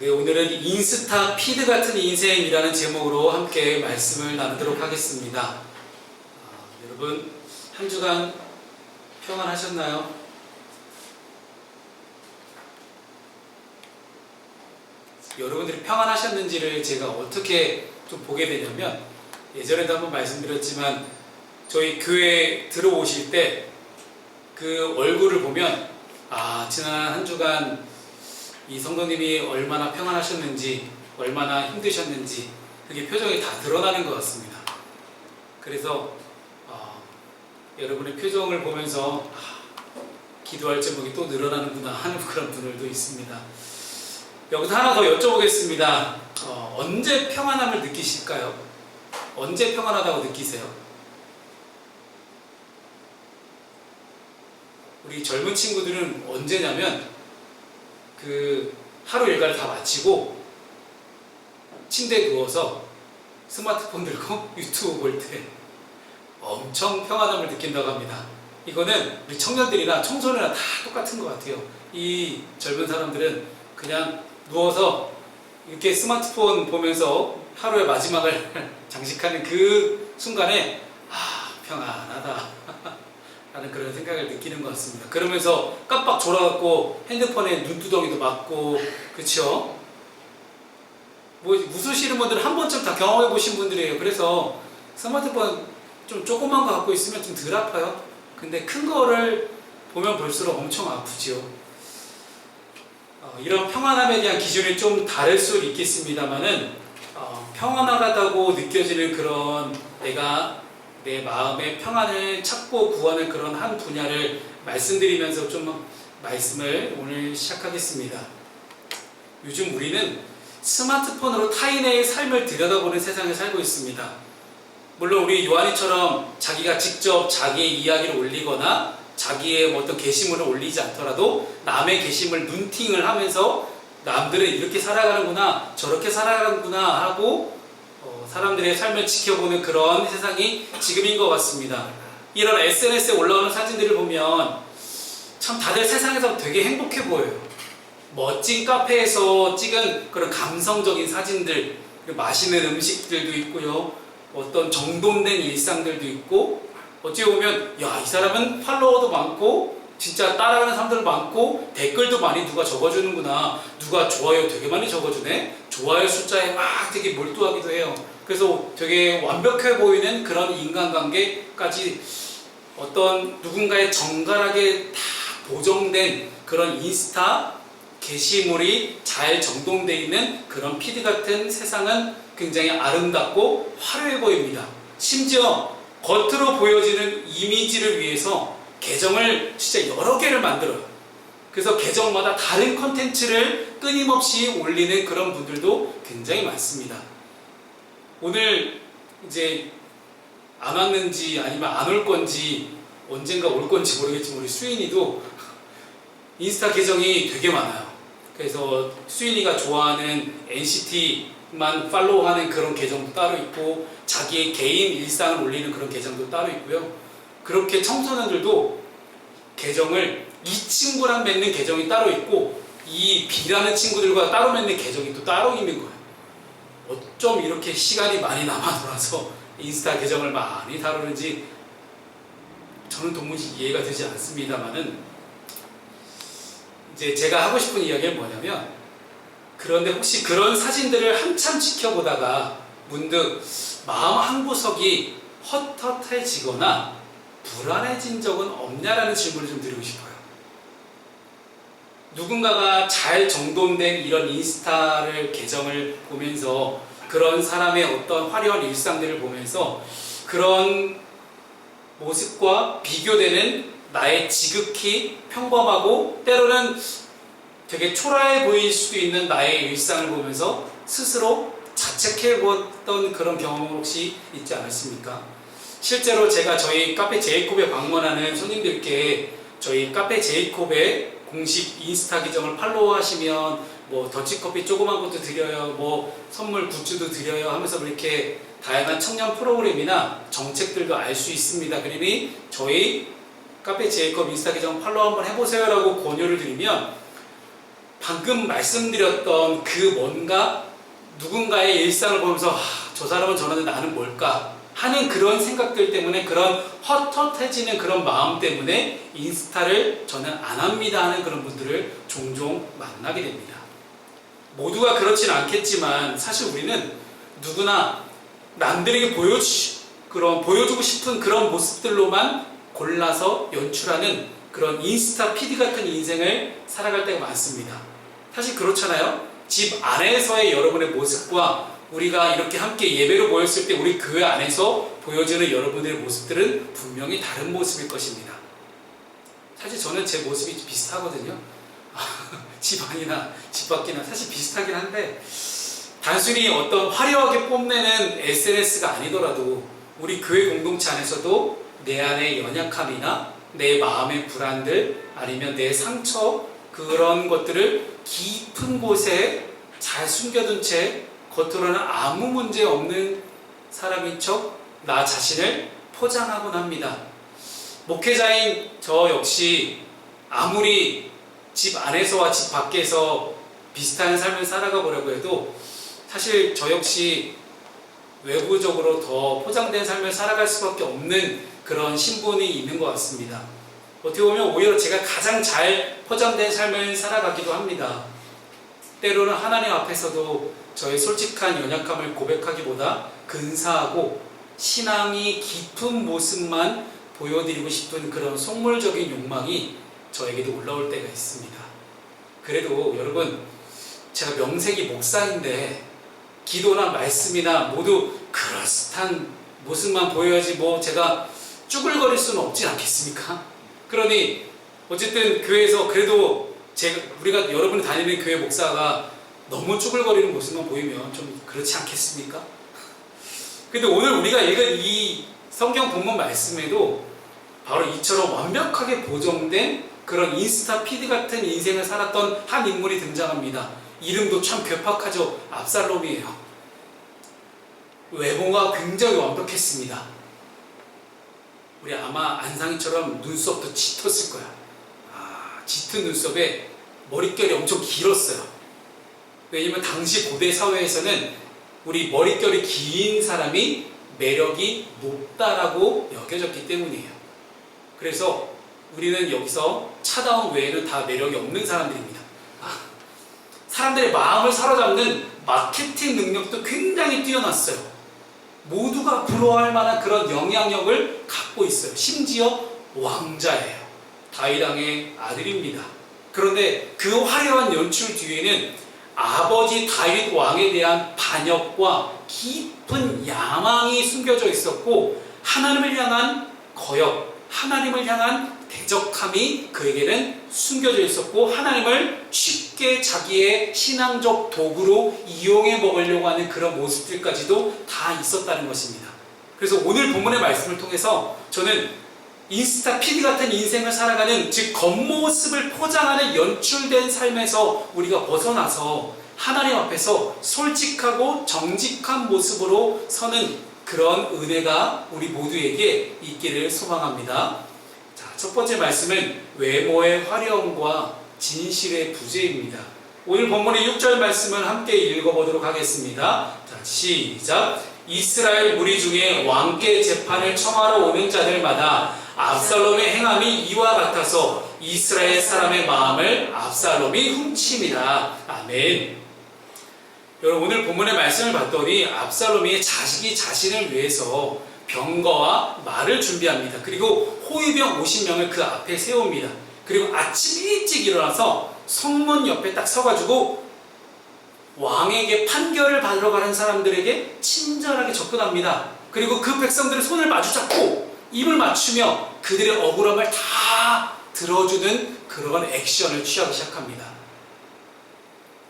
네, 오늘은 인스타 피드 같은 인생이라는 제목으로 함께 말씀을 나누도록 하겠습니다. 여러분, 한 주간 평안하셨나요? 여러분들이 평안하셨는지를 제가 어떻게 좀 보게 되냐면, 예전에도 한번 말씀드렸지만 저희 교회 들어오실 때 그 얼굴을 보면 지난 한 주간 이 성도님이 얼마나 평안하셨는지, 얼마나 힘드셨는지 그게 표정이 다 드러나는 것 같습니다. 그래서 여러분의 표정을 보면서 기도할 제목이 또 늘어나는구나 하는 그런 분들도 있습니다. 여기서 하나 더 여쭤보겠습니다. 언제 평안함을 느끼실까요? 언제 평안하다고 느끼세요? 우리 젊은 친구들은 언제냐면 그 하루 일과를 다 마치고 침대에 누워서 스마트폰 들고 유튜브 볼 때 엄청 평안함을 느낀다고 합니다. 이거는 우리 청년들이나 청소년이나 다 똑같은 것 같아요. 이 젊은 사람들은 그냥 누워서 이렇게 스마트폰 보면서 하루의 마지막을 장식하는 그 순간에 평안하다 라는 그런 생각을 느끼는 것 같습니다. 그러면서 깜빡 졸아갖고 핸드폰에 눈두덩이도 맞고, 그쵸? 뭐 웃으시는 분들은 한 번쯤 다 경험해 보신 분들이에요. 그래서 스마트폰 좀 조그만 거 갖고 있으면 좀 덜 아파요. 근데 큰 거를 보면 볼수록 엄청 아프죠. 이런 평안함에 대한 기준이 좀 다를 수 있겠습니다만은 평안하다고 느껴지는 그런 내 마음의 평안을 찾고 구하는 그런 한 분야를 말씀드리면서 좀 말씀을 오늘 시작하겠습니다. 요즘 우리는 스마트폰으로 타인의 삶을 들여다보는 세상에 살고 있습니다. 물론 우리 요한이처럼 자기가 직접 자기의 이야기를 올리거나 자기의 어떤 게시물을 올리지 않더라도 남의 게시물 눈팅을 하면서 남들은 이렇게 살아가는구나 저렇게 살아가는구나 하고 사람들의 삶을 지켜보는 그런 세상이 지금인 것 같습니다. 이런 SNS에 올라오는 사진들을 보면 참 다들 세상에서 되게 행복해 보여요. 멋진 카페에서 찍은 그런 감성적인 사진들, 맛있는 음식들도 있고요. 어떤 정돈된 일상들도 있고, 어찌 보면 이 사람은 팔로워도 많고 진짜 따라가는 사람들 많고 댓글도 많이 누가 적어주는구나, 누가 좋아요 되게 많이 적어주네, 좋아요 숫자에 막 되게 몰두하기도 해요. 그래서 되게 완벽해 보이는 그런 인간관계까지 어떤 누군가의 정갈하게 다 보정된 그런 인스타 게시물이 잘 정돈되어 있는 그런 피드 같은 세상은 굉장히 아름답고 화려해 보입니다. 심지어 겉으로 보여지는 이미지를 위해서 계정을 진짜 여러 개를 만들어요. 그래서 계정마다 다른 컨텐츠를 끊임없이 올리는 그런 분들도 굉장히 많습니다. 오늘 이제 안 왔는지 아니면 안 올 건지 언젠가 올 건지 모르겠지만 우리 수인이도 인스타 계정이 되게 많아요. 그래서 수인이가 좋아하는 NCT만 팔로우하는 그런 계정도 따로 있고 자기의 개인 일상을 올리는 그런 계정도 따로 있고요. 그렇게 청소년들도 계정을 이 친구랑 맺는 계정이 따로 있고 이 B라는 친구들과 따로 맺는 계정이 또 따로 있는 거예요. 어쩜 이렇게 시간이 많이 남아 돌아서 인스타 계정을 많이 다루는지 저는 도무지 이해가 되지 않습니다만은, 이제 제가 하고 싶은 이야기는 뭐냐면, 그런데 혹시 그런 사진들을 한참 지켜보다가 문득 마음 한구석이 헛헛해지거나 불안해진 적은 없냐라는 질문을 좀 드리고 싶어요. 누군가가 잘 정돈된 이런 인스타를 계정을 보면서 그런 사람의 어떤 화려한 일상들을 보면서 그런 모습과 비교되는 나의 지극히 평범하고 때로는 되게 초라해 보일 수도 있는 나의 일상을 보면서 스스로 자책해 보았던 그런 경험 혹시 있지 않으십니까? 실제로 제가 저희 카페 제이콥에 방문하는 손님들께 저희 카페 제이콥의 공식 인스타 계정을 팔로우 하시면 뭐 더치커피 조그만 것도 드려요, 뭐 선물 굿즈도 드려요 하면서 이렇게 다양한 청년 프로그램이나 정책들도 알 수 있습니다. 그러니 저희 카페 제이콥 인스타 계정 팔로우 한번 해보세요 라고 권유를 드리면 방금 말씀드렸던 그 뭔가 누군가의 일상을 보면서 저 사람은 저런데 나는 뭘까 하는 그런 생각들 때문에, 그런 헛헛해지는 그런 마음 때문에 인스타를 저는 안 합니다 하는 그런 분들을 종종 만나게 됩니다. 모두가 그렇지는 않겠지만 사실 우리는 누구나 남들에게 보여주고 싶은 그런 모습들로만 골라서 연출하는 그런 인스타 피드 같은 인생을 살아갈 때가 많습니다. 사실 그렇잖아요. 집 안에서의 여러분의 모습과 우리가 이렇게 함께 예배로 모였을 때 우리 교회 안에서 보여지는 여러분들의 모습들은 분명히 다른 모습일 것입니다. 사실 저는 제 모습이 비슷하거든요. 집 안이나 집 밖이나 사실 비슷하긴 한데, 단순히 어떤 화려하게 뽐내는 SNS가 아니더라도 우리 교회 공동체 안에서도 내 안의 연약함이나 내 마음의 불안들, 아니면 내 상처, 그런 것들을 깊은 곳에 잘 숨겨둔 채 겉으로는 아무 문제 없는 사람인 척 나 자신을 포장하곤 합니다. 목회자인 저 역시 아무리 집 안에서와 집 밖에서 비슷한 삶을 살아가 보려고 해도 사실 저 역시 외부적으로 더 포장된 삶을 살아갈 수밖에 없는 그런 신분이 있는 것 같습니다. 어떻게 보면 오히려 제가 가장 잘 포장된 삶을 살아가기도 합니다. 때로는 하나님 앞에서도 저의 솔직한 연약함을 고백하기보다 근사하고 신앙이 깊은 모습만 보여드리고 싶은 그런 속물적인 욕망이 저에게도 올라올 때가 있습니다. 그래도 여러분, 제가 명색이 목사인데 기도나 말씀이나 모두 그럴듯한 모습만 보여야지 뭐 제가 쭈글거릴 수는 없지 않겠습니까? 그러니 어쨌든 교회에서 그래도 우리가 여러분이 다니는 교회 목사가 너무 쭈글거리는 모습만 보이면 좀 그렇지 않겠습니까? 근데 오늘 우리가 읽은 이 성경 본문 말씀에도 바로 이처럼 완벽하게 보정된 그런 인스타 피드 같은 인생을 살았던 한 인물이 등장합니다. 이름도 참 괴팍하죠. 압살롬이에요. 외모가 굉장히 완벽했습니다. 우리 아마 안상이처럼 눈썹도 짙었을 거야. 짙은 눈썹에 머릿결이 엄청 길었어요. 왜냐면 당시 고대 사회에서는 우리 머릿결이 긴 사람이 매력이 높다라고 여겨졌기 때문이에요. 그래서 우리는 여기서 차다운 외에는 다 매력이 없는 사람들입니다. 사람들의 마음을 사로잡는 마케팅 능력도 굉장히 뛰어났어요. 모두가 부러워할 만한 그런 영향력을 갖고 있어요. 심지어 왕자예요. 다윗 왕의 아들입니다. 그런데 그 화려한 연출 뒤에는 아버지 다윗 왕에 대한 반역과 깊은 야망이 숨겨져 있었고, 하나님을 향한 거역, 하나님을 향한 대적함이 그에게는 숨겨져 있었고, 하나님을 쉽게 자기의 신앙적 도구로 이용해 먹으려고 하는 그런 모습들까지도 다 있었다는 것입니다. 그래서 오늘 본문의 말씀을 통해서 저는 인스타 피드 같은 인생을 살아가는, 즉 겉모습을 포장하는 연출된 삶에서 우리가 벗어나서 하나님 앞에서 솔직하고 정직한 모습으로 서는 그런 은혜가 우리 모두에게 있기를 소망합니다. 자, 첫 번째 말씀은 외모의 화려함과 진실의 부재입니다. 오늘 본문의 6절 말씀을 함께 읽어보도록 하겠습니다. 자, 시작. 이스라엘 무리 중에 왕께 재판을 청하러 오는 자들마다 압살롬의 행함이 이와 같아서 이스라엘 사람의 마음을 압살롬이 훔칩니다. 아멘. 여러분, 오늘 본문의 말씀을 봤더니 압살롬이 자식이 자신을 위해서 병거와 말을 준비합니다. 그리고 호위병 50명을 그 앞에 세웁니다. 그리고 아침 일찍 일어나서 성문 옆에 딱 서가지고 왕에게 판결을 받으러 가는 사람들에게 친절하게 접근합니다. 그리고 그 백성들의 손을 마주잡고 입을 맞추며 그들의 억울함을 다 들어주는 그런 액션을 취하기 시작합니다.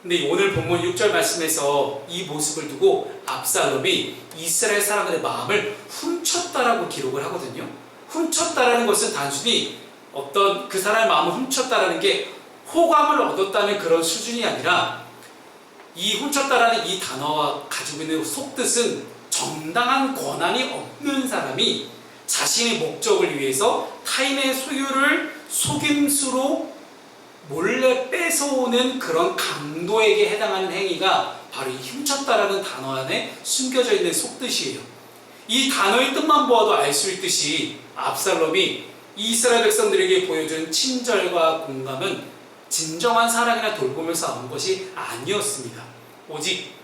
근데 오늘 본문 6절 말씀에서 이 모습을 두고 압살롬이 이스라엘 사람들의 마음을 훔쳤다라고 기록을 하거든요. 훔쳤다라는 것은 단순히 어떤 그 사람의 마음을 훔쳤다라는 게 호감을 얻었다는 그런 수준이 아니라, 이 훔쳤다라는 이 단어가 가지고 있는 속뜻은 정당한 권한이 없는 사람이 자신의 목적을 위해서 타인의 소유를 속임수로 몰래 뺏어오는 그런 강도에게 해당하는 행위가 바로 이 훔쳤다라는 단어 안에 숨겨져 있는 속뜻이에요. 이 단어의 뜻만 보아도 알 수 있듯이 압살롬이 이스라엘 백성들에게 보여준 친절과 공감은 진정한 사랑이나 돌봄을 쌓은 것이 아니었습니다. 오직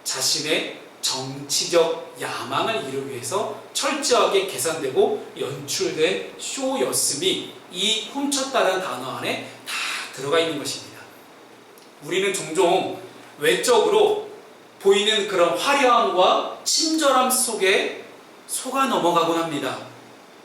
자신의 정치적 야망을 이루기 위해서 철저하게 계산되고 연출된 쇼였음이 이 훔쳤다는 단어 안에 다 들어가 있는 것입니다. 우리는 종종 외적으로 보이는 그런 화려함과 친절함 속에 속아 넘어가곤 합니다.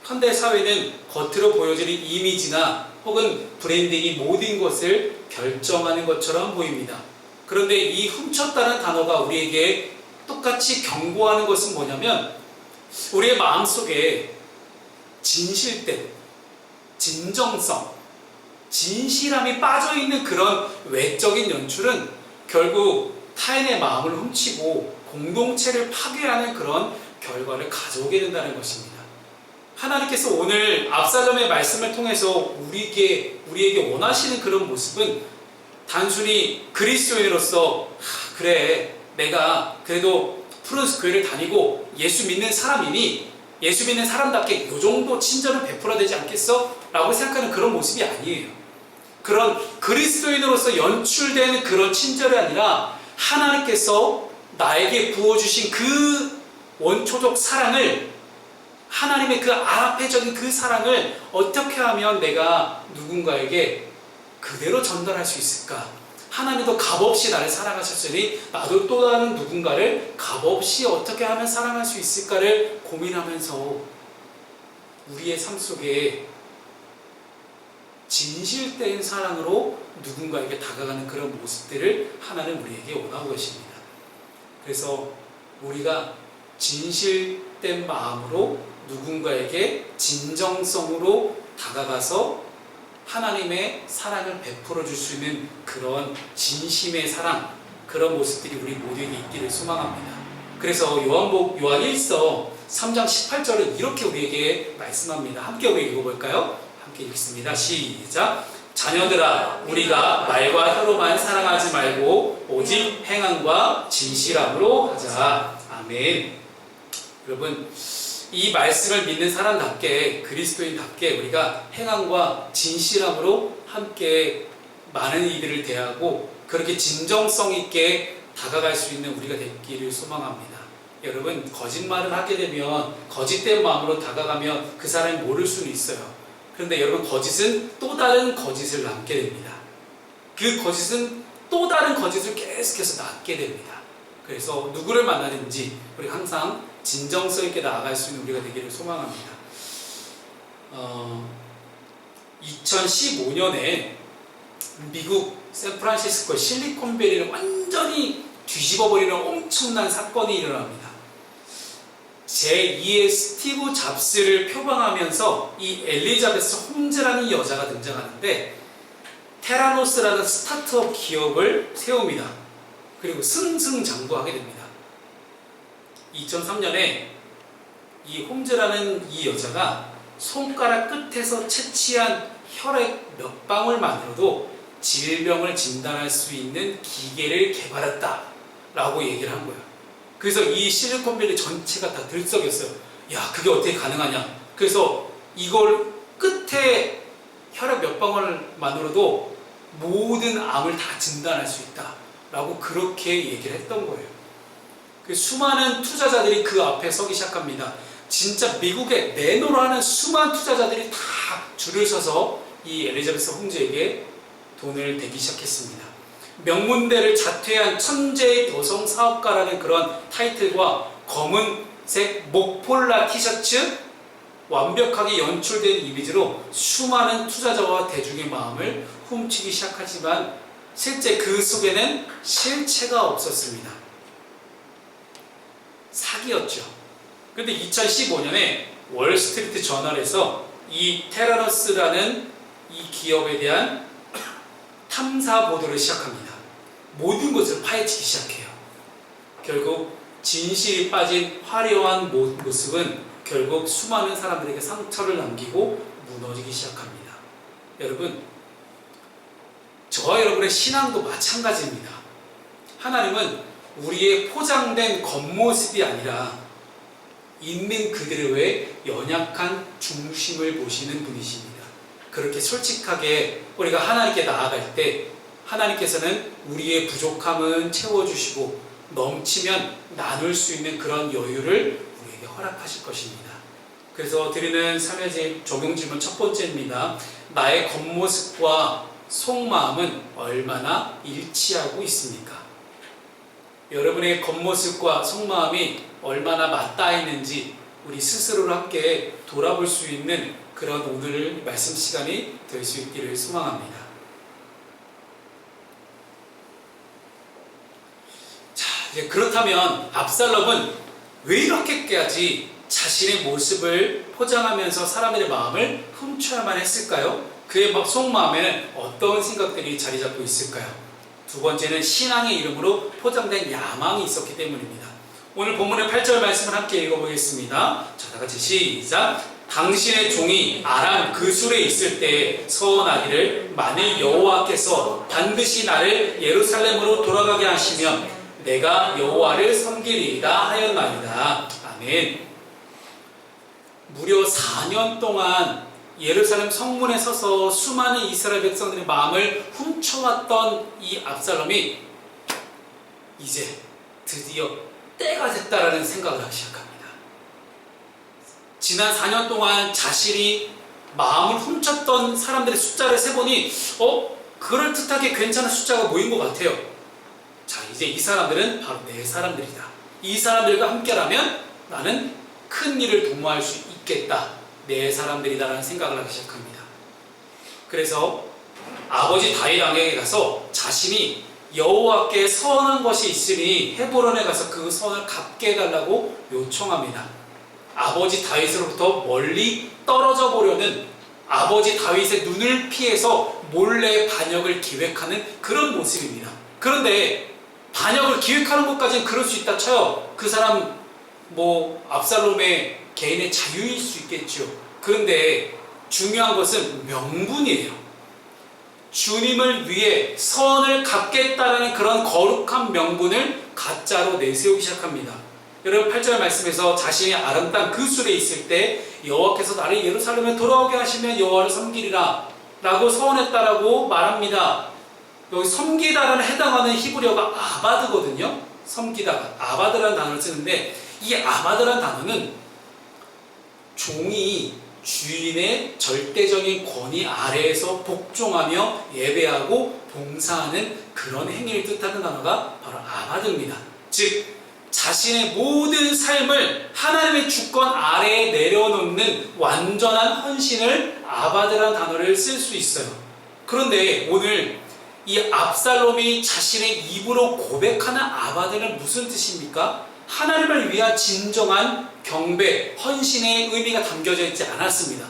현대 사회는 겉으로 보여지는 이미지나 혹은 브랜딩이 모든 것을 결정하는 것처럼 보입니다. 그런데 이 훔쳤다는 단어가 우리에게 똑같이 경고하는 것은 뭐냐면 우리의 마음속에 진실됨, 진정성, 진실함이 빠져있는 그런 외적인 연출은 결국 타인의 마음을 훔치고 공동체를 파괴하는 그런 결과를 가져오게 된다는 것입니다. 하나님께서 오늘 압살롬의 말씀을 통해서 우리에게 원하시는 그런 모습은 단순히 그리스도인으로서 그래 내가 그래도 푸른스 교회를 다니고 예수 믿는 사람이니 예수 믿는 사람답게 이 정도 친절은 베풀어야 되지 않겠어? 라고 생각하는 그런 모습이 아니에요. 그런 그리스도인으로서 연출되는 그런 친절이 아니라 하나님께서 나에게 부어주신 그 원초적 사랑을 하나님의 그 아라페적인 그 사랑을 어떻게 하면 내가 누군가에게 그대로 전달할 수 있을까? 하나님도 값없이 나를 사랑하셨으니 나도 또 다른 누군가를 값없이 어떻게 하면 사랑할 수 있을까를 고민하면서 우리의 삶 속에 진실된 사랑으로 누군가에게 다가가는 그런 모습들을 하나님 우리에게 원하고 계십니다. 그래서 우리가 진실된 마음으로 누군가에게 진정성으로 다가가서 하나님의 사랑을 베풀어 줄 수 있는 그런 진심의 사랑, 그런 모습들이 우리 모두에게 있기를 소망합니다. 그래서 요한 1서 3장 18절은 이렇게 우리에게 말씀합니다. 함께 우리 읽어볼까요? 함께 읽습니다. 시작! 자녀들아, 우리가 말과 혀로만 사랑하지 말고 오직 행함과 진실함으로 하자. 아멘. 여러분, 이 말씀을 믿는 사람답게, 그리스도인답게 우리가 행함과 진실함으로 함께 많은 이들을 대하고 그렇게 진정성 있게 다가갈 수 있는 우리가 되기를 소망합니다. 여러분, 거짓말을 하게 되면 거짓된 마음으로 다가가면 그 사람이 모를 수는 있어요. 그런데 여러분, 거짓은 또 다른 거짓을 낳게 됩니다. 그 거짓은 또 다른 거짓을 계속해서 낳게 됩니다. 그래서 누구를 만나든지 우리 항상 진정성 있게 나아갈 수 있는 우리가 되기를 소망합니다. 2015년에 미국 샌프란시스코 실리콘밸리를 완전히 뒤집어버리는 엄청난 사건이 일어납니다. 제2의 스티브 잡스를 표방하면서 이 엘리자베스 홈즈라는 여자가 등장하는데 테라노스라는 스타트업 기업을 세웁니다. 그리고 승승장구하게 됩니다. 2003년에 이 홈즈라는 이 여자가 손가락 끝에서 채취한 혈액 몇 방울만으로도 질병을 진단할 수 있는 기계를 개발했다 라고 얘기를 한 거예요. 그래서 이 실리콘밸리 전체가 다 들썩였어요. 야, 그게 어떻게 가능하냐. 그래서 이걸 끝에 혈액 몇 방울만으로도 모든 암을 다 진단할 수 있다 라고 그렇게 얘기를 했던 거예요. 수많은 투자자들이 그 앞에 서기 시작합니다. 진짜 미국에 내노로 하는 수많은 투자자들이 다 줄을 서서 이 엘리자베스 홈즈에게 돈을 대기 시작했습니다. 명문대를 자퇴한 천재의 여성 사업가라는 그런 타이틀과 검은색 목폴라 티셔츠, 완벽하게 연출된 이미지로 수많은 투자자와 대중의 마음을 훔치기 시작하지만 실제 그 속에는 실체가 없었습니다. 사기였죠. 그런데 2015년에 월스트리트 저널에서 이 테라노스라는 이 기업에 대한 탐사 보도를 시작합니다. 모든 것을 파헤치기 시작해요. 결국 진실이 빠진 화려한 모습은 결국 수많은 사람들에게 상처를 남기고 무너지기 시작합니다. 여러분, 저와 여러분의 신앙도 마찬가지입니다. 하나님은 우리의 포장된 겉모습이 아니라 있는 그대로의 연약한 중심을 보시는 분이십니다. 그렇게 솔직하게 우리가 하나님께 나아갈 때 하나님께서는 우리의 부족함은 채워주시고 넘치면 나눌 수 있는 그런 여유를 우리에게 허락하실 것입니다. 그래서 드리는 3회제 적용 질문 첫 번째입니다. 나의 겉모습과 속마음은 얼마나 일치하고 있습니까? 여러분의 겉모습과 속마음이 얼마나 맞닿아 있는지 우리 스스로를 함께 돌아볼 수 있는 그런 오늘 말씀 시간이 될 수 있기를 소망합니다. 자, 이제 그렇다면 압살롬은 왜 이렇게까지 자신의 모습을 포장하면서 사람들의 마음을 훔쳐야만 했을까요? 그의 속마음에는 어떤 생각들이 자리 잡고 있을까요? 두 번째는 신앙의 이름으로 포장된 야망이 있었기 때문입니다. 오늘 본문의 8절 말씀을 함께 읽어보겠습니다. 자, 다같이 시작. 당신의 종이 아람 그술에 있을 때 서원하기를 만일 여호와께서 반드시 나를 예루살렘으로 돌아가게 하시면 내가 여호와를 섬기리이다 하였나이다. 아멘. 무려 4년 동안 예루살렘 성문에 서서 수많은 이스라엘 백성들의 마음을 훔쳐왔던 이 압살롬이 이제 드디어 때가 됐다라는 생각을 하기 시작합니다. 지난 4년 동안 자신이 마음을 훔쳤던 사람들의 숫자를 세보니 그럴듯하게 괜찮은 숫자가 모인 것 같아요. 자, 이제 이 사람들은 바로 내 사람들이다. 이 사람들과 함께라면 나는 큰 일을 도모할 수 있겠다. 내 사람들이다라는 생각을 하기 시작합니다. 그래서 아버지 다윗 왕에게 가서 자신이 여호와께 서원한 것이 있으니 헤브론에 가서 그 서원을 갚게 해달라고 요청합니다. 아버지 다윗으로부터 멀리 떨어져 보려는 아버지 다윗의 눈을 피해서 몰래 반역을 기획하는 그런 모습입니다. 그런데 반역을 기획하는 것까지는 그럴 수 있다 쳐요. 그 사람 압살롬의 개인의 자유일 수 있겠죠. 그런데 중요한 것은 명분이에요. 주님을 위해 선을 갚겠다라는 그런 거룩한 명분을 가짜로 내세우기 시작합니다. 여러분 8절 말씀에서 자신이 아람 땅 그술에 있을 때 여호와께서 나를 예루살렘에 돌아오게 하시면 여호와를 섬기리라 라고 서원했다라고 말합니다. 여기 섬기다라는 해당하는 히브리어가 아바드거든요. 섬기다가 아바드라는 단어를 쓰는데 이 아바드라는 단어는 종이 주인의 절대적인 권위 아래에서 복종하며 예배하고 봉사하는 그런 행위를 뜻하는 단어가 바로 아바드입니다. 즉 자신의 모든 삶을 하나님의 주권 아래에 내려놓는 완전한 헌신을 아바드라는 단어를 쓸 수 있어요. 그런데 오늘 이 압살롬이 자신의 입으로 고백하는 아바드는 무슨 뜻입니까? 하나님을 위한 진정한 경배, 헌신의 의미가 담겨져 있지 않았습니다.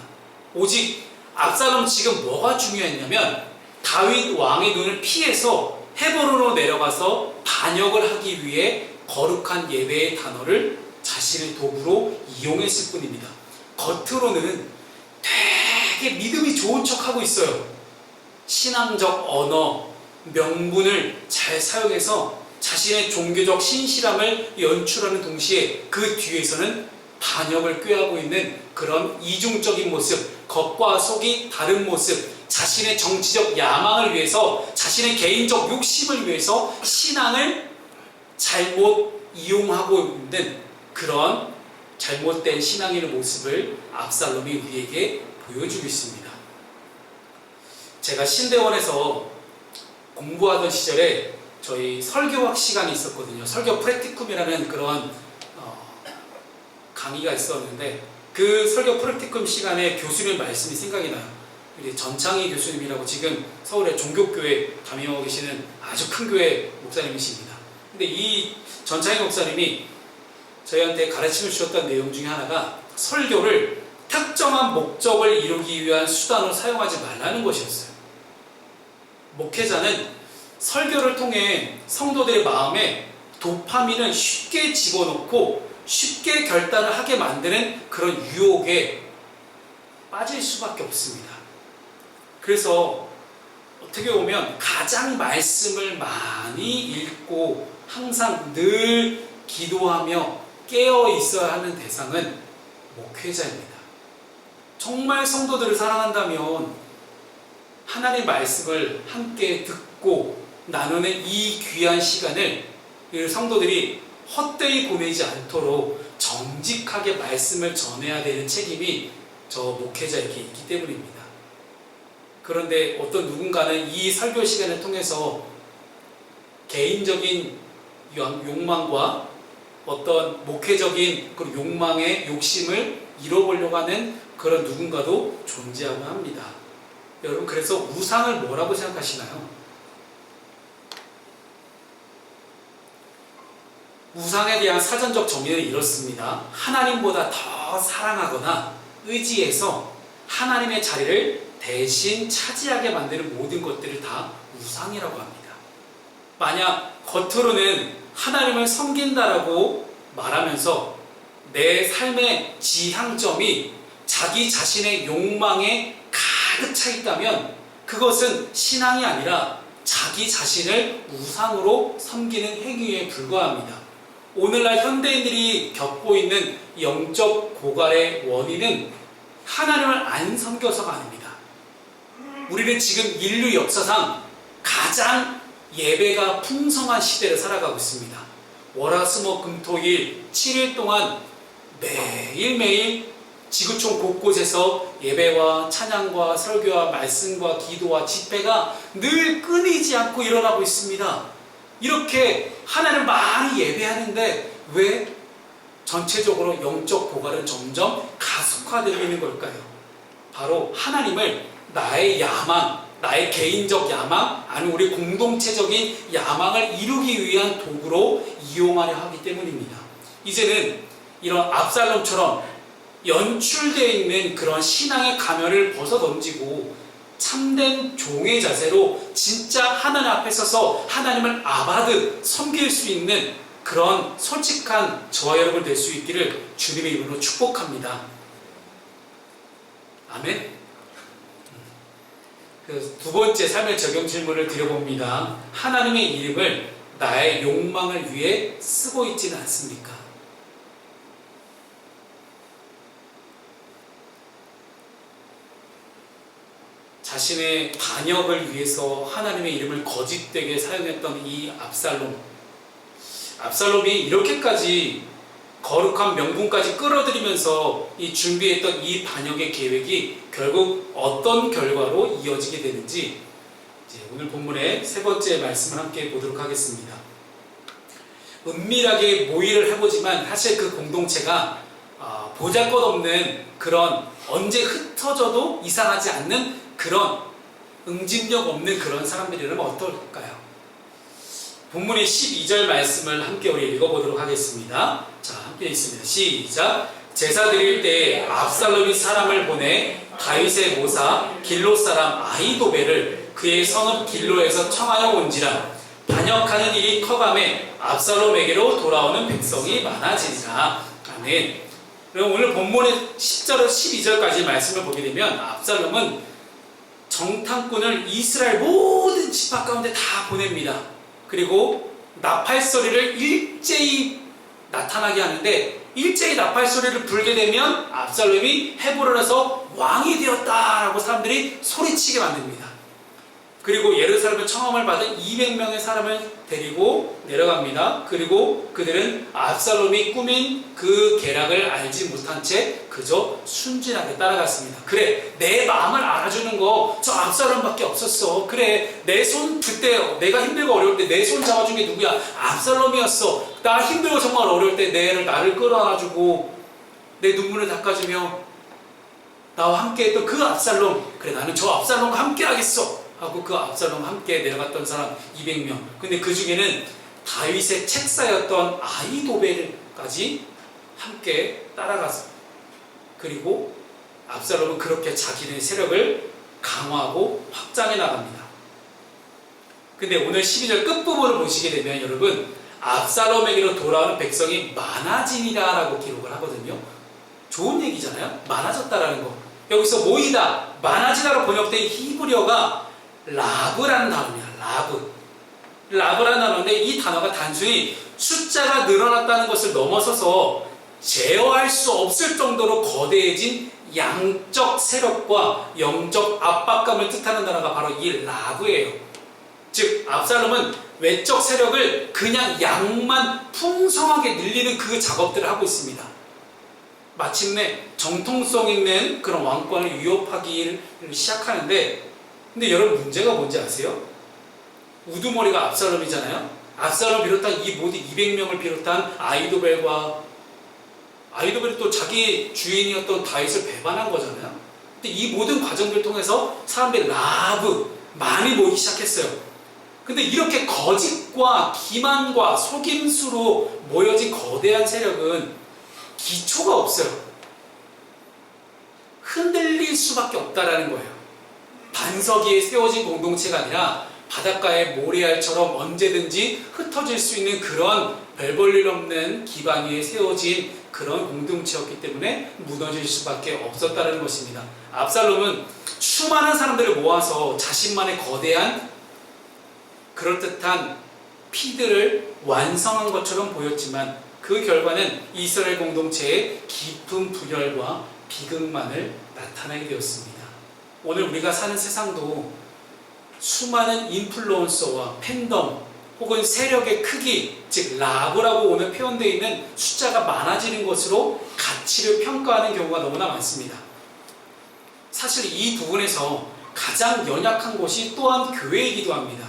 오직 압살롬 지금 뭐가 중요했냐면 다윗 왕의 눈을 피해서 헤브론으로 내려가서 반역을 하기 위해 거룩한 예배의 단어를 자신의 도구로 이용했을 뿐입니다. 겉으로는 되게 믿음이 좋은 척하고 있어요. 신앙적 언어, 명분을 잘 사용해서 자신의 종교적 신실함을 연출하는 동시에 그 뒤에서는 반역을 꾀하고 있는 그런 이중적인 모습, 겉과 속이 다른 모습, 자신의 정치적 야망을 위해서, 자신의 개인적 욕심을 위해서 신앙을 잘못 이용하고 있는 그런 잘못된 신앙인의 모습을 압살롬이 우리에게 보여주고 있습니다. 제가 신대원에서 공부하던 시절에 저희 설교학 시간이 있었거든요. 설교 프랙티쿰이라는 그런 강의가 있었는데 그 설교 프랙티쿰 시간에 교수님 말씀이 생각이 나요. 우리 전창희 교수님이라고 지금 서울의 종교교회 담임하고 계시는 아주 큰 교회 목사님이십니다. 근데 이 전창희 목사님이 저희한테 가르침을 주셨던 내용 중에 하나가 설교를 특정한 목적을 이루기 위한 수단으로 사용하지 말라는 것이었어요. 목회자는 설교를 통해 성도들의 마음에 도파민을 쉽게 집어넣고 쉽게 결단을 하게 만드는 그런 유혹에 빠질 수밖에 없습니다. 그래서 어떻게 보면 가장 말씀을 많이 읽고 항상 늘 기도하며 깨어 있어야 하는 대상은 목회자입니다. 정말 성도들을 사랑한다면 하나님의 말씀을 함께 듣고 나누는 이 귀한 시간을 성도들이 헛되이 보내지 않도록 정직하게 말씀을 전해야 되는 책임이 저 목회자에게 있기 때문입니다. 그런데 어떤 누군가는 이 설교 시간을 통해서 개인적인 욕망과 어떤 목회적인 그 욕망의 욕심을 이뤄보려고 하는 그런 누군가도 존재하고 합니다. 여러분, 그래서 우상을 뭐라고 생각하시나요? 우상에 대한 사전적 정의는 이렇습니다. 하나님보다 더 사랑하거나 의지해서 하나님의 자리를 대신 차지하게 만드는 모든 것들을 다 우상이라고 합니다. 만약 겉으로는 하나님을 섬긴다라고 말하면서 내 삶의 지향점이 자기 자신의 욕망에 가득 차 있다면 그것은 신앙이 아니라 자기 자신을 우상으로 섬기는 행위에 불과합니다. 오늘날 현대인들이 겪고 있는 영적 고갈의 원인은 하나님을 안 섬겨서가 아닙니다. 우리는 지금 인류 역사상 가장 예배가 풍성한 시대를 살아가고 있습니다. 월화수목금토일 7일 동안 매일매일 지구촌 곳곳에서 예배와 찬양과 설교와 말씀과 기도와 집회가 늘 끊이지 않고 일어나고 있습니다. 이렇게 하나님을 많이 예배하는데 왜 전체적으로 영적 고갈은 점점 가속화되고 있는 걸까요? 바로 하나님을 나의 야망, 나의 개인적 야망, 아니면 우리 공동체적인 야망을 이루기 위한 도구로 이용하려 하기 때문입니다. 이제는 이런 압살롬처럼 연출되어 있는 그런 신앙의 가면을 벗어던지고 참된 종의 자세로 진짜 하나님 앞에 서서 하나님을 아바듯 섬길 수 있는 그런 솔직한 저와 여러분 될 수 있기를 주님의 이름으로 축복합니다. 아멘. 두 번째 삶의 적용 질문을 드려봅니다. 하나님의 이름을 나의 욕망을 위해 쓰고 있지는 않습니까? 자신의 반역을 위해서 하나님의 이름을 거짓되게 사용했던 이 압살롬이 이렇게까지 거룩한 명분까지 끌어들이면서 이 준비했던 이 반역의 계획이 결국 어떤 결과로 이어지게 되는지 이제 오늘 본문의 세 번째 말씀을 함께 보도록 하겠습니다. 은밀하게 모의를 해보지만 사실 그 공동체가 보잘것없는 그런 언제 흩어져도 이상하지 않는 그런 응집력 없는 그런 사람들이라면 어떨까요? 본문의 12절 말씀을 함께 우리 읽어보도록 하겠습니다. 자, 함께 읽습니다. 시작. 제사 드릴 때 압살롬이 사람을 보내 다윗의 모사 길로 사람 아히도벨을 그의 성읍 길로에서 청하여 온지라. 반역하는 일이 커감에 압살롬에게로 돌아오는 백성이 많아지니라. 아멘. 그럼 오늘 본문의 10절에서 12절까지 말씀을 보게 되면 압살롬은 정탐꾼을 이스라엘 모든 지파 가운데 다 보냅니다. 그리고 나팔소리를 일제히 나타나게 하는데 일제히 나팔소리를 불게 되면 압살롬이 헤브론에서 왕이 되었다라고 사람들이 소리치게 만듭니다. 그리고 예루살렘에 청함을 받은 200명의 사람을 데리고 내려갑니다. 그리고 그들은 압살롬이 꾸민 그 계략을 알지 못한 채 그저 순진하게 따라갔습니다. 그래, 내 마음을 알아주는 거 저 압살롬밖에 없었어. 그래, 내 손 그때 내가 힘들고 어려울 때 내 손 잡아준 게 누구야? 압살롬이었어. 나 힘들고 정말 어려울 때 나를 끌어안아주고 내 눈물을 닦아주며 나와 함께했던 그 압살롬. 그래, 나는 저 압살롬과 함께 하겠어 하고 그 압살롬과 함께 내려갔던 사람 200명. 근데 그 중에는 다윗의 책사였던 아히도벨까지 함께 따라갔습니다. 그리고 압살롬은 그렇게 자기네 세력을 강화하고 확장해 나갑니다. 근데 오늘 12절 끝부분을 보시게 되면 여러분, 압살롬에게로 돌아오는 백성이 많아지니라 라고 기록을 하거든요. 좋은 얘기잖아요. 많아졌다라는 거. 여기서 모이다, 많아지다로 번역된 히브리어가 라브라는 단어입니다. 라브라는 단어인데 이 단어가 단순히 숫자가 늘어났다는 것을 넘어서서 제어할 수 없을 정도로 거대해진 양적 세력과 영적 압박감을 뜻하는 단어가 바로 이 라브예요. 즉 압살롬은 외적 세력을 그냥 양만 풍성하게 늘리는 그 작업들을 하고 있습니다. 마침내 정통성 있는 그런 왕권을 위협하기를 시작하는데, 근데 여러분 문제가 뭔지 아세요? 우두머리가 압살롬이잖아요. 압살롬을 비롯한 이 모든 200명을 비롯한 아이도벨이 또 자기 주인이었던 다윗을 배반한 거잖아요. 근데 이 모든 과정들을 통해서 사람들이 많이 모이기 시작했어요. 근데 이렇게 거짓과 기만과 속임수로 모여진 거대한 세력은 기초가 없어요. 흔들릴 수밖에 없다라는 거예요. 반석 위에 세워진 공동체가 아니라 바닷가의 모래알처럼 언제든지 흩어질 수 있는 그런 별 볼 일 없는 기반 위에 세워진 그런 공동체였기 때문에 무너질 수밖에 없었다는 것입니다. 압살롬은 수많은 사람들을 모아서 자신만의 거대한 그럴듯한 피들을 완성한 것처럼 보였지만 그 결과는 이스라엘 공동체의 깊은 분열과 비극만을 나타내게 되었습니다. 오늘 우리가 사는 세상도 수많은 인플루언서와 팬덤 혹은 세력의 크기, 즉 라브라고 오늘 표현되어 있는 숫자가 많아지는 것으로 가치를 평가하는 경우가 너무나 많습니다. 사실 이 부분에서 가장 연약한 곳이 또한 교회이기도 합니다.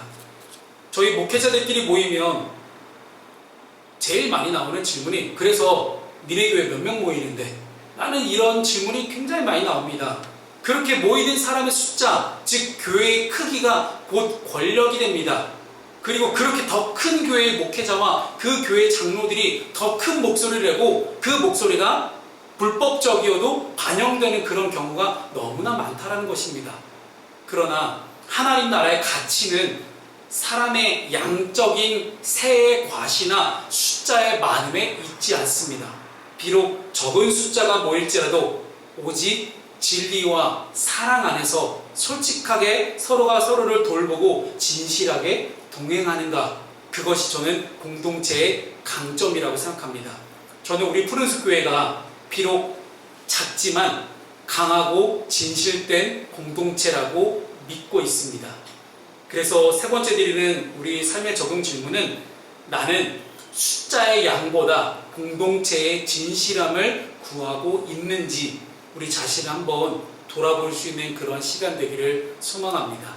저희 목회자들끼리 모이면 제일 많이 나오는 질문이, 그래서 니네 교회 몇 명 모이는데? 라는 이런 질문이 굉장히 많이 나옵니다. 그렇게 모이는 사람의 숫자, 즉 교회의 크기가 곧 권력이 됩니다. 그리고 그렇게 더 큰 교회의 목회자와 그 교회의 장로들이 더 큰 목소리를 내고 그 목소리가 불법적이어도 반영되는 그런 경우가 너무나 많다는 것입니다. 그러나 하나님 나라의 가치는 사람의 양적인 세의 과시나 숫자의 많음에 있지 않습니다. 비록 적은 숫자가 모일지라도 오직 진리와 사랑 안에서 솔직하게 서로가 서로를 돌보고 진실하게 동행하는가, 그것이 저는 공동체의 강점이라고 생각합니다. 저는 우리 푸른숲 교회가 비록 작지만 강하고 진실된 공동체라고 믿고 있습니다. 그래서 세 번째 드리는 우리 삶의 적용 질문은, 나는 숫자의 양보다 공동체의 진실함을 구하고 있는지 우리 자신을 한번 돌아볼 수 있는 그런 시간 되기를 소망합니다.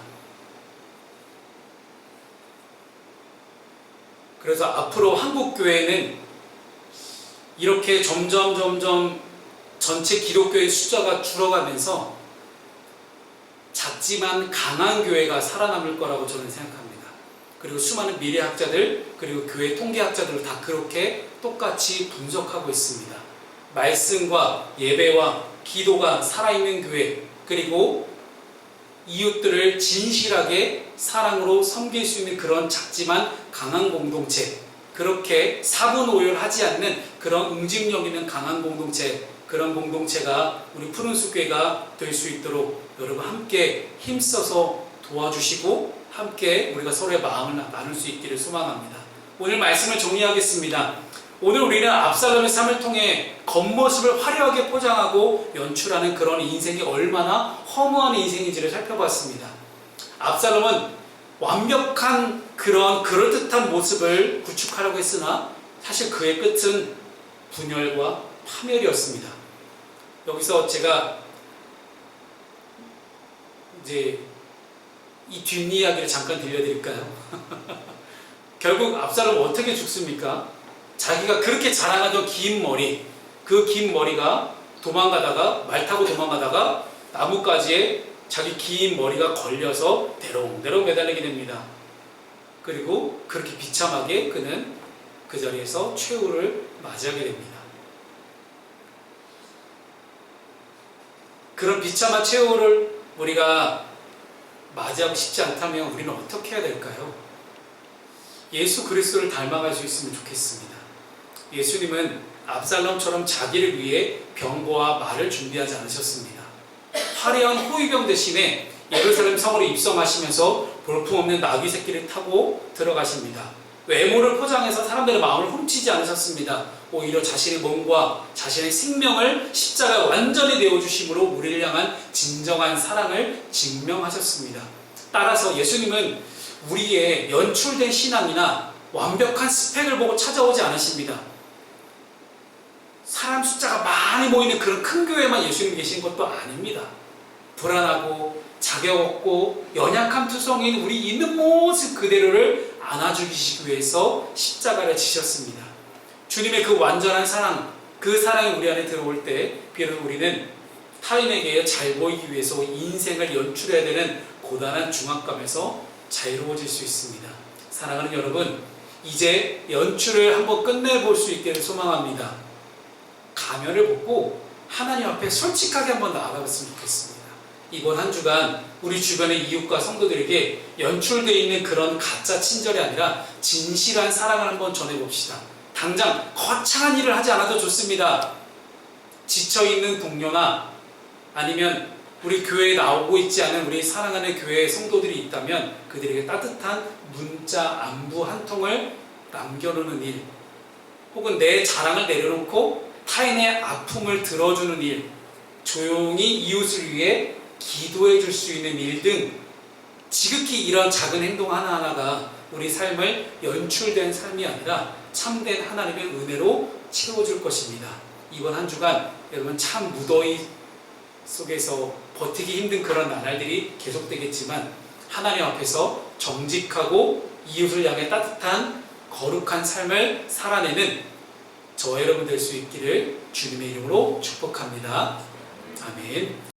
그래서 앞으로 한국교회는 이렇게 점점 전체 기독교의 숫자가 줄어가면서 작지만 강한 교회가 살아남을 거라고 저는 생각합니다. 그리고 수많은 미래학자들 그리고 교회 통계학자들도 다 그렇게 똑같이 분석하고 있습니다. 말씀과 예배와 기도가 살아있는 교회, 그리고 이웃들을 진실하게 사랑으로 섬길 수 있는 그런 작지만 강한 공동체, 그렇게 사분오열하지 않는 그런 응집력 있는 강한 공동체, 그런 공동체가 우리 푸른숲 교회가 될 수 있도록 여러분 함께 힘써서 도와주시고 함께 우리가 서로의 마음을 나눌 수 있기를 소망합니다. 오늘 말씀을 정리하겠습니다. 오늘 우리는 압살롬의 삶을 통해 겉모습을 화려하게 포장하고 연출하는 그런 인생이 얼마나 허무한 인생인지를 살펴봤습니다. 압살롬은 완벽한 그런 그럴듯한 모습을 구축하려고 했으나 사실 그의 끝은 분열과 파멸이었습니다. 여기서 제가 이제 이 뒷이야기를 잠깐 들려드릴까요? 결국 압살롬은 어떻게 죽습니까? 자기가 그렇게 자랑하던 긴 머리, 그 긴 머리가 도망가다가, 말 타고 도망가다가 나뭇가지에 자기 긴 머리가 걸려서 대롱대롱 매달리게 됩니다. 그리고 그렇게 비참하게 그는 그 자리에서 최후를 맞이하게 됩니다. 그런 비참한 최후를 우리가 맞이하고 싶지 않다면 우리는 어떻게 해야 될까요? 예수 그리스도를 닮아갈 수 있으면 좋겠습니다. 예수님은 압살롬처럼 자기를 위해 병거와 말을 준비하지 않으셨습니다. 화려한 호위병 대신에 예루살렘 성으로 입성하시면서 볼품없는 나귀 새끼를 타고 들어가십니다. 외모를 포장해서 사람들의 마음을 훔치지 않으셨습니다. 오히려 자신의 몸과 자신의 생명을 십자가에 완전히 내어주심으로 우리를 향한 진정한 사랑을 증명하셨습니다. 따라서 예수님은 우리의 연출된 신앙이나 완벽한 스펙을 보고 찾아오지 않으십니다. 사람 숫자가 많이 모이는 그런 큰 교회만 예수님 계신 것도 아닙니다. 불안하고 자격 없고 연약한 투성인 우리 있는 모습 그대로를 안아주시기 위해서 십자가를 지셨습니다. 주님의 그 완전한 사랑, 그 사랑이 우리 안에 들어올 때 비로소 우리는 타인에게 잘 보이기 위해서 인생을 연출해야 되는 고단한 중압감에서 자유로워질 수 있습니다. 사랑하는 여러분, 이제 연출을 한번 끝내볼 수 있기를 소망합니다. 가면을 벗고 하나님 앞에 솔직하게 한번 나아가봤으면 좋겠습니다. 이번 한 주간 우리 주변의 이웃과 성도들에게 연출되어 있는 그런 가짜 친절이 아니라 진실한 사랑을 한번 전해봅시다. 당장 거창한 일을 하지 않아도 좋습니다. 지쳐있는 동료나 아니면 우리 교회에 나오고 있지 않은 우리 사랑하는 교회 성도들이 있다면 그들에게 따뜻한 문자 안부 한 통을 남겨놓는 일, 혹은 내 자랑을 내려놓고 타인의 아픔을 들어주는 일, 조용히 이웃을 위해 기도해 줄 수 있는 일 등 지극히 이런 작은 행동 하나하나가 우리 삶을 연출된 삶이 아니라 참된 하나님의 은혜로 채워줄 것입니다. 이번 한 주간 여러분 참 무더위 속에서 버티기 힘든 그런 나날들이 계속되겠지만 하나님 앞에서 정직하고 이웃을 향해 따뜻한 거룩한 삶을 살아내는 저와 여러분 될 수 있기를 주님의 이름으로 축복합니다. 아멘.